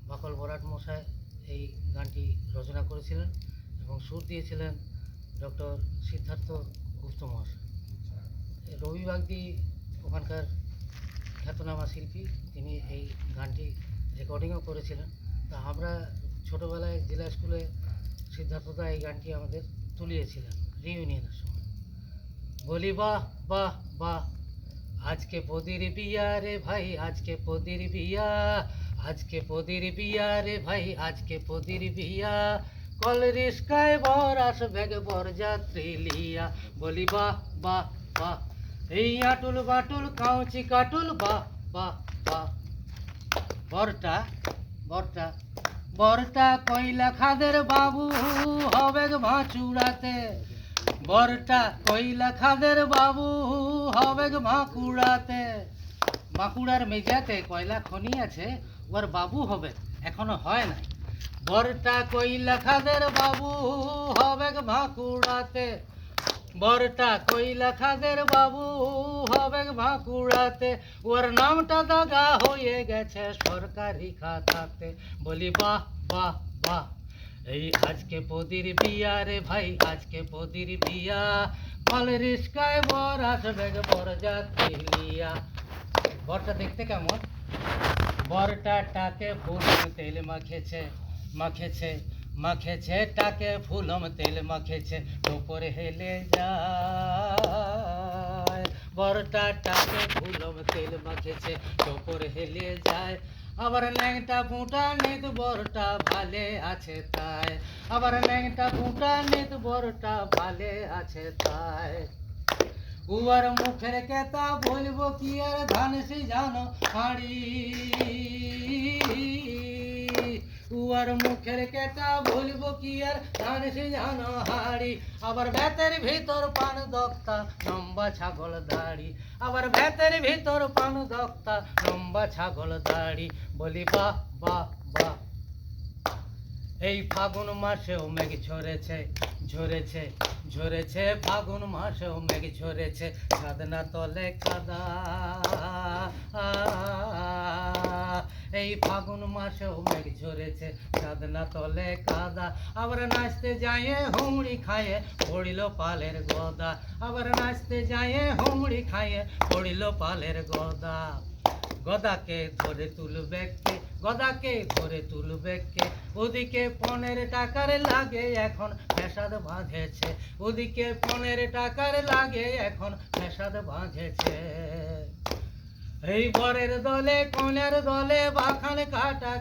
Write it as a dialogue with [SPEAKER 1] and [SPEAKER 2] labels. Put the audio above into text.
[SPEAKER 1] বাকল বরাট মশাই এই গানটি রচনা করেছিলেন এবং সুর দিয়েছিলেন ডক্টর সিদ্ধার্থ গুপ্ত মহাশয়। রবি বাগদি ওখানকার খ্যাতনামা শিল্পী, তিনি এই গানটি রেকর্ডিংও করেছিলেন। তা আমরা ছোটোবেলায় জেলা স্কুলে সিদ্ধার্থদা এই গানটি আমাদের তুলিয়েছিলেন রিউনিয়নের সময়। বলি বাহ বাহ বাহ, আজকে পদির বিয়া রে ভাই, আজকে পদির বিয়া, আজকে পদির বিয়া রে ভাই, আজকে পদির বিয়া, কল রিস্কায় বর আসবে বর যাত্রী লিয়া। বলি বাহ বাহ বাহ, এই আটুল বাটুল কাউচি কাটুল, বাহ বাহ বাহ। বরটা বরটা বরটা কইলা খাদের বাবু হবে ভাঁচুড়াতে, বরটা কইলা খাদের বাবু হবে ভাঁকুড়াতে। বাঁকুড়ার মেজাতে কয়লা খনি আছে, ওর বাবু হবে, এখনো হয় নাই। বরটা কইলা খাদের বাবু হবে ভাঁকুড়াতে, বরটা কইলা খাদের বাবু হবে ভাঁকুড়াতে, ওর নামটা দাগা হয়ে গেছে সরকারি খাতাতে। বলি বাহ বাহ বাহ, এই আজকে পদির বিয়া রে ভাই, আজকে পদির বিয়া, কল রিস্কায় বর আসবে বর যাত্রী লিয়া। বরটা দেখতে কেমন? বরটা টাকে ফুলম তেল মাখেছে, মাখেছে মাখেছে, টাকে ফুলম তেল মাখেছে, উপরে হেলে যায়। বরটা টাকে ফুলম তেল মাখেছে, উপরে হেলে যায়। আবার ল্যাংটা পুঁটা নিত বরটা ভালে আছে তাই, আবার ল্যাংটা পুঁটা নিত বরটা ভালে আছে তাই। উয়ার মুখের কেতা বলবো কি আর, ধান সে জানো হাড়ি, উয়ার মুখের কেতা বলবো কি আর, ধান সে জানো হাড়ি। আবার ভেতের ভিতর পান দক্তা, লম্বা ছাগল দাড়ি, আবার ভেতের ভিতর পান দক্তা, লম্বা ছাগল দাড়ি। বলি বাহ বাহ বাহ, এই ফাগুন মাসেও মেঘ ঝরেছে, ঝরেছে ঝরেছে, ফাগুন মাসেও মেঘ ঝরেছে, ছাদনা তলে কাদা। এই ফাগুন মাসেও মেঘ ঝরেছে, ছাদনা তলে কাদা। আবার নাচতে যাইয়ে হুমড়ি খায়ে পড়িল পালের গদা, আবার নাচতে যাইয়ে হুমড়ি খায়ে পড়িল পালের গদা। গদাকে ধরে তুলবে কে, গদাকে ধরে তুলবে কে, ওদিকে 15 টাকার লাগে এখন ফ্যাসাদ বাঁধেছে, ওদিকে 15 টাকার লাগে এখন ফ্যাসাদ বাঁধেছে। এই বরের দলে কনের দলে বাখান কাটা